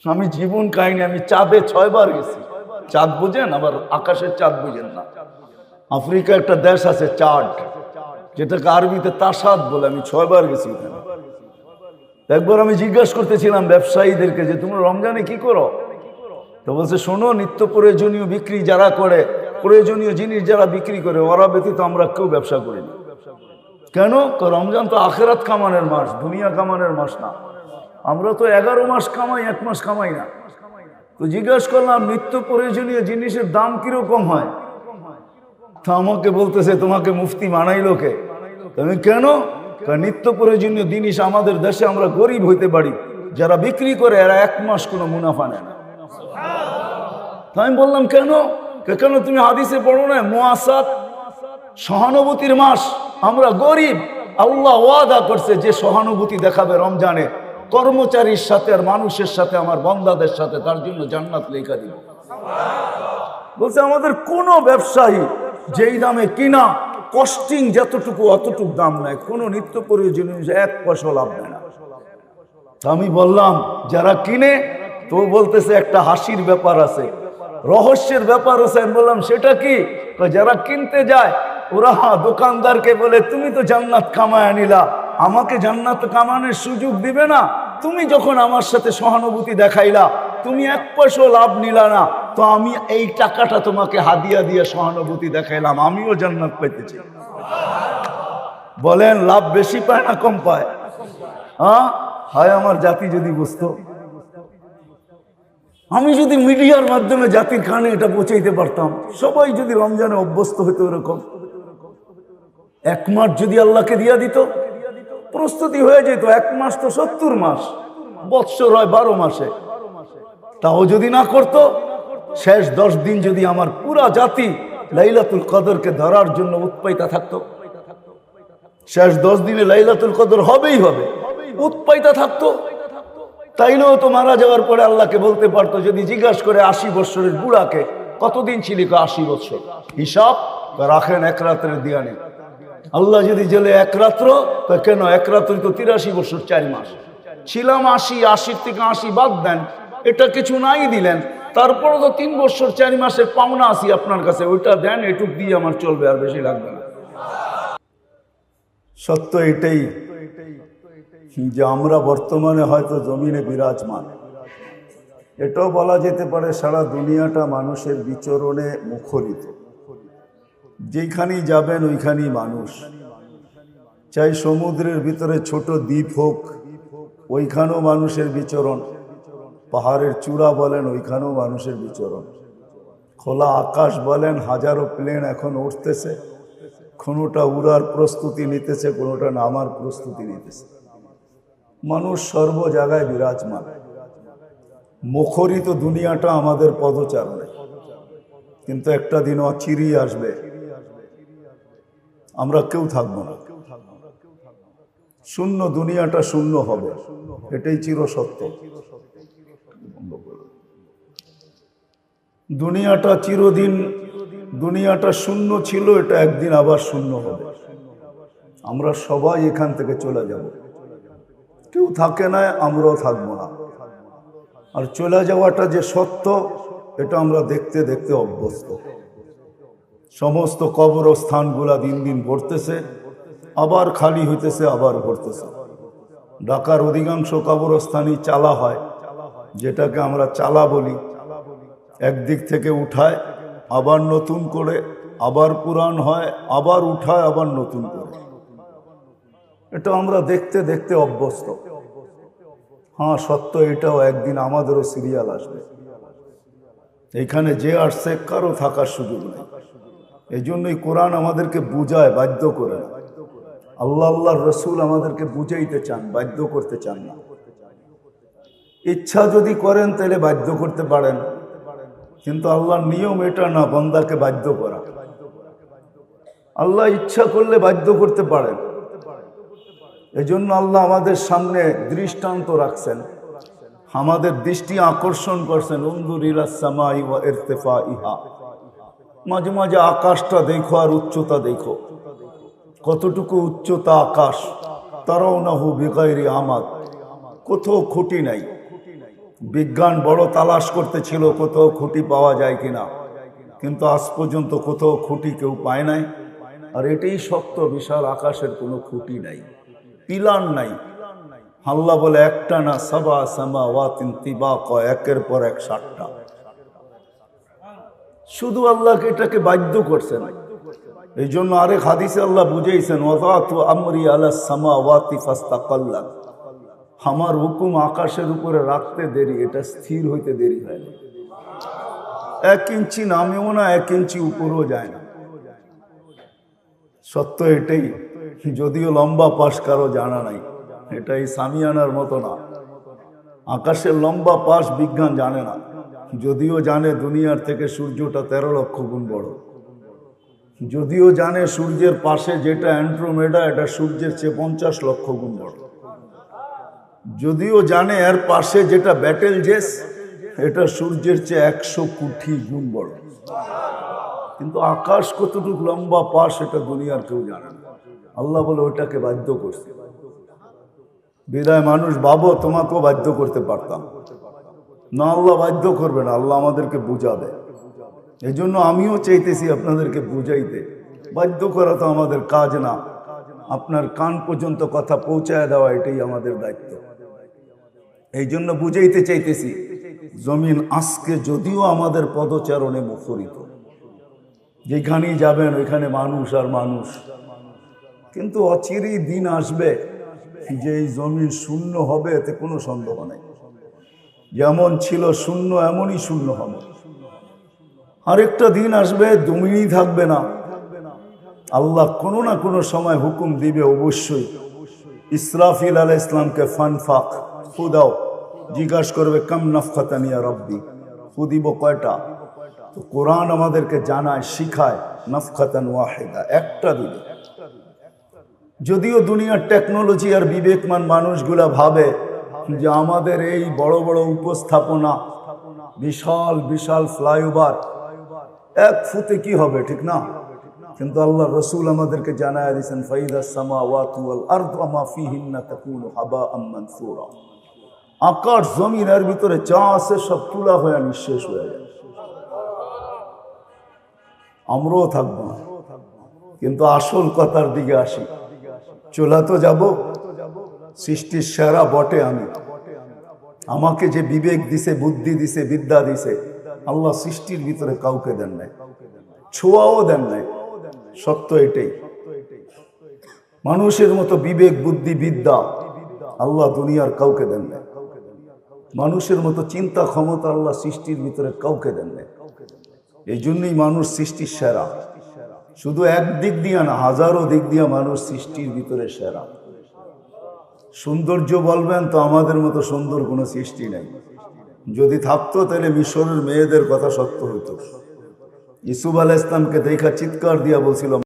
আমি জীবন কাহিনী, আমি চাঁদে 6 বার গেছি। চাঁদ বুঝেন, আবার আকাশের চাঁদ বুঝেন না। আফ্রিকা একটা দেশ আছে চাঁদ, যেটাকে আরবিতে তাসাদ বলে। আমি 6 বার গেছি ওখানে। একবার আমি জিজ্ঞাসা করতেছিলাম ব্যবসায়ীদেরকে যে তোমরা রমজানে কি করো? তো বলছে, শোনো, নিত্য প্রয়োজনীয় বিক্রি যারা করে, প্রয়োজনীয় জিনিস যারা বিক্রি করে, ওরা ব্যতীত আমরা কেউ ব্যবসা করি না। কেন? রমজান তো আখেরাত কামানের মাস, দুনিয়া কামানের মাস না। আমরা তো 11 মাস কামাই, 1 মাস কামাই না। তো জিজ্ঞাসা করলাম নিত্য প্রয়োজনীয় জিনিসের দাম কিরকম হয়? তা আমাকে বলতেছে, তোমাকে মুফতি মানাইলো কে? তুমি কেন? নিত্য প্রয়োজনীয় জিনিস আমাদের দেশে আমরা গরিব হইতে পারি, যারা বিক্রি করে এরা 1 মাস কোনো মুনাফা নেয় না। আমি বললাম কেন? কেন তুমি হাদিসে পড়ো না মুআসাত, সহানুভূতির মাস, আমরা গরিব, আল্লাহ ওয়াদা করছে যে সহানুভূতি দেখাবে রমজানে কর্মচারীর সাথে আর মানুষের সাথে, আমার বান্দাদের সাথে, তার জন্য জান্নাত লেখা দিব। বলছে আমাদের কোন ব্যবসায়ী যেই দামে কিনা, কস্টিং যতটুকু অতটুকু দাম নেয়, কোন নিত্য প্রয়োজনীয় 1 পয়সা লাভ নেয় না। আমি বললাম যারা কিনে, তো বলতেছে একটা হাসির ব্যাপার আছে, রহস্যের ব্যাপার আছে। আমি বললাম সেটা কি? যারা কিনতে যায় ওরা দোকানদারকে বলে, তুমি তো জান্নাত কামায় নিলা, আমাকে জান্নাত কামানোর সুযোগ দিবে না? তুমি যখন আমার সাথে সহানুভূতি দেখাইলা, তুমি 1 পয়সা লাভ নিলা না, তো আমি এই টাকাটা তোমাকে হাদিয়া দিয়ে সহানুভূতি দেখাইলাম, আমিও জান্নাত পাইতেছি। বলেন লাভ বেশি পায় না কম পায়? হায় আমার জাতি যদি বুঝতো, আমি যদি মিডিয়ার মাধ্যমে জাতির কানে এটা পৌঁছাইতে পারতাম, সবাই যদি রমজানে অভ্যস্ত হইতো এরকম, 1 মাস যদি আল্লাহকে দিয়া দিত, প্রস্তুতি হয়ে যেত। 1 মাস তো 70 মাস, বৎসর হয় 12 মাসে। তাও যদি না করত, শেষ 10 দিন যদি আমার পুরা জাতি লাইলাতুল কদরকে ধরার জন্য উৎপাইতা থাকতো, শেষ 10 দিনে লাইলাতুল কদর হবেই হবে, উৎপাইতা থাকতো, তাইলেও তো মারা যাওয়ার পরে আল্লাহকে বলতে পারতো, যদি জিজ্ঞাসা করে 80 বৎসরের বুড়াকে কতদিন ছিলি, 80 বৎসর, হিসাব রাখেন 1 রাতের দিয়া নেই। আল্লাহ যদি জেলে 1 রাত্র, তো কেন 1 রাত্র তো 83 বছর 4 মাস ছিলাম। 80 থেকে 80 বাদ দেন, এটা কিছু নাই দিলেন, তারপরে তো 3 বছর 4 মাসের পাওনা আসি আপনার কাছে, ওইটা দেন, এটুক দিয়ে আমার চলবে, আর বেশি লাগবে না। সত্য এটাই যে আমরা বর্তমানে হয়তো জমিনে বিরাজমান। এটাও বলা যেতে পারে সারা দুনিয়াটা মানুষের বিচরণে মুখরিত। যেখানেই যাবেন ওইখানেই মানুষ, চাই সমুদ্রের ভিতরে ছোট দ্বীপ হোক, ওইখানেও মানুষের বিচরণ। পাহাড়ের চূড়া বলেন, ওইখানেও মানুষের বিচরণ। খোলা আকাশ বলেন, হাজারো প্লেন এখন উঠতেছে, কোনোটা উড়ার প্রস্তুতি নিতেছে, কোনোটা নামার প্রস্তুতি নিতেছে। মানুষ সর্ব জায়গায় বিরাজমান। মুখরিত দুনিয়াটা আমাদের পদচারণে, কিন্তু একটা দিন অচিরেই আসবে, আমরা কেউ থাকবো না, শূন্য, দুনিয়াটা শূন্য হবে, এটাই চিরসত্য। দুনিয়াটা চিরদিন, দুনিয়াটা শূন্য ছিল, এটা একদিন আবার শূন্য হবে। আমরা সবাই এখান থেকে চলে যাব, কেউ থাকে না, আমরাও থাকবো না। আর চলে যাওয়াটা যে সত্য, এটা আমরা দেখতে দেখতে অভ্যস্ত। সমস্ত কবরস্থানগুলা দিন দিন ভরতেছে, আবার খালি হইতেছে, আবার ভরতেছে। ঢাকার অধিকাংশ কবরস্থানই চালা হয়, যেটাকে আমরা চালা বলি। একদিক থেকে উঠায়, আবার নতুন করে, আবার পুরান হয়, আবার উঠায়, আবার নতুন করে। এটা আমরা দেখতে দেখতে অভ্যস্ত। হ্যাঁ, সত্য এটাও, একদিন আমাদেরও সিরিয়াল আসবে। এখানে যে আসছে কারো থাকার সুযোগ নেই। এই জন্যই কোরআন আমাদেরকে বুঝায়, বাধ্য করে না। আল্লাহ আল্লাহর রসুল আমাদেরকে বুঝাইতে চান, বাধ্য করতে চান না। ইচ্ছা যদি করেন তাহলে বাধ্য করতে পারেন, কিন্তু আল্লাহর নিয়ম এটা না বান্দাকে বাধ্য করা। আল্লাহ ইচ্ছা করলে বাধ্য করতে পারেন। এজন্য আল্লাহ আমাদের সামনে দৃষ্টান্ত রাখছেন, আমাদের দৃষ্টি আকর্ষণ করছেন। উনজুর ইলাস সামাই ওয়া ইরতিফাইহা, মাঝে মাঝে আকাশটা দেখো আর উচ্চতা দেখো, কতটুকু উচ্চতা আকাশ। তারাওনাহু বিগাইরি আমাদ, কোথাও খুঁটি নাই, বিজ্ঞান বড় তালাশ করতেছিল কোথাও খুঁটি পাওয়া যায় কিনা, কিন্তু আজ পর্যন্ত কোথাও খুঁটি কেউ পায় নাই। আর এটাই সত্য, বিশাল আকাশের কোনো খুঁটি নাই, পিলার নাই। আল্লাহ বলে একটা না, সাবা সামাওয়াতিন তিবাকা, একের পর এক 7টা। শুধু আল্লাহকে এটাকে বাধ্য করছেন। এই জন্য আরেক হাদিসে আল্লাহ বুঝাইছেন, ওয়াযাতু আমরি আলাস সামাওয়াতি ফাস্তাকাল্লাত, আমার হুকুম আকাশের উপরে রাখতে দেরি, এটা স্থির হইতে দেরি হয় না। 1 ইঞ্চি নামেও না, 1 ইঞ্চি উপরেও যায় না। সত্য এটাই, যদিও লম্বা পাশ কারো জানা নাই, এটাই সামিয়ানার মতো না। আকাশের লম্বা পাশ বিজ্ঞান জানে না, যদিও জানে দুনিয়ার থেকে সূর্যটা 13 লক্ষ গুণ বড়। যদিও জানে সূর্যের পাশে যেটা অ্যান্ড্রোমেডা, এটা সূর্যের চেয়ে 50 লক্ষ গুণ বড়। যদিও জানে এর পাশে যেটা ব্যাটেল জেস, এটা সূর্যের চেয়ে 100 কোটি গুণ বড়। কিন্তু আকাশ কতটুকু লম্বা পাশ এটা দুনিয়ার কেউ জানে না। আল্লাহ বলে ওটাকে বাধ্য করছে। বিদায় মানুষ ভাবো তোমাকেও বাধ্য করতে পারতাম না, আল্লাহ বাধ্য করবে না, আল্লাহ আমাদেরকে বুঝাবে। এই জন্য আমিও চাইতেছি আপনাদেরকে বুঝাইতে। বাধ্য করা তো আমাদের কাজ না, আপনার কান পর্যন্ত কথা পৌঁছায় দেওয়া এটাই আমাদের দায়িত্ব। এই জন্য বুঝাইতে চাইতেছি, জমিন আজকে যদিও আমাদের পদচারণে মুখরিত, যেখানেই যাবেন ওইখানে মানুষ আর মানুষ, কিন্তু অচিরেই দিন আসবে যে এই জমিন শূন্য হবে, এতে কোনো সন্দেহ নেই। যেমন ছিল শূন্য এমনই শূন্য হবে। আরেকটা দিন আসবে জমিনই থাকবে না। আল্লাহ কোনো না কোনো সময় হুকুম দিবে অবশ্যই। ইসরাফিল আলাইহিস সালামকে ফানফাক ফু দাও, জিজ্ঞাসা করবে কাম নাফখাতান ইয়া রব্বি, ফু দিব কয়টা? তো কোরআন আমাদেরকে জানায়, শিখায়, নাফখাতান ওয়াহিদা, একটা দিবে। যদিও দুনিয়ার টেকনোলজি আর বিবেকমান মানুষগুলা ভাবে যে আমাদের এই বড় বড় উপস্থাপনা, বিশাল বিশাল ফ্লাইওভার, 1 ফুতে কি হবে, ঠিক না? কিন্তু আল্লাহ রসুল আমাদেরকে জানায় দিয়েছেন, ফাইদাস সামাওয়াতু ওয়াল আরদু ওয়া মা ফীহিন্না তাকুনু হাবাআম মানসুরা, আকাশ জমিন এর ভিতরে যা আছে সব তুলা হয়ে নিঃশেষ হয়ে যাবে, আমরাও থাকবো না। কিন্তু আসল কথার দিকে আসি, চলে তো যাব। সৃষ্টির সেরা বটে আমি, আমাকে যে বিবেক দিছে, বুদ্ধি দিছে, বিদ্যা দিছে, আল্লাহ সৃষ্টির ভিতরে কাউকে দেন নাই, ছোঁয়াও দেন নাই। সত্য এটাই। মানুষের মতো বিবেক, বুদ্ধি, বিদ্যা আল্লাহ দুনিয়ার কাউকে দেন নাই। মানুষের মতো চিন্তা ক্ষমতা আল্লাহ সৃষ্টির ভিতরে কাউকে দেন নাই। এই জন্যই মানুষ সৃষ্টির সেরা। শুধু এক দিক দিয়া না, হাজারো দিক দিয়া মানুষ সৃষ্টির ভিতরে সেরা। সৌন্দর্য বলবেন তো আমাদের মতো সুন্দর কোনো সৃষ্টি নাই। যদি থাকতো তাহলে মিশরের মেয়েদের কথা সত্য হতো। ইসুফ আলাইহিস সালামকে দেখা চিৎকার দিয়া বলছিল,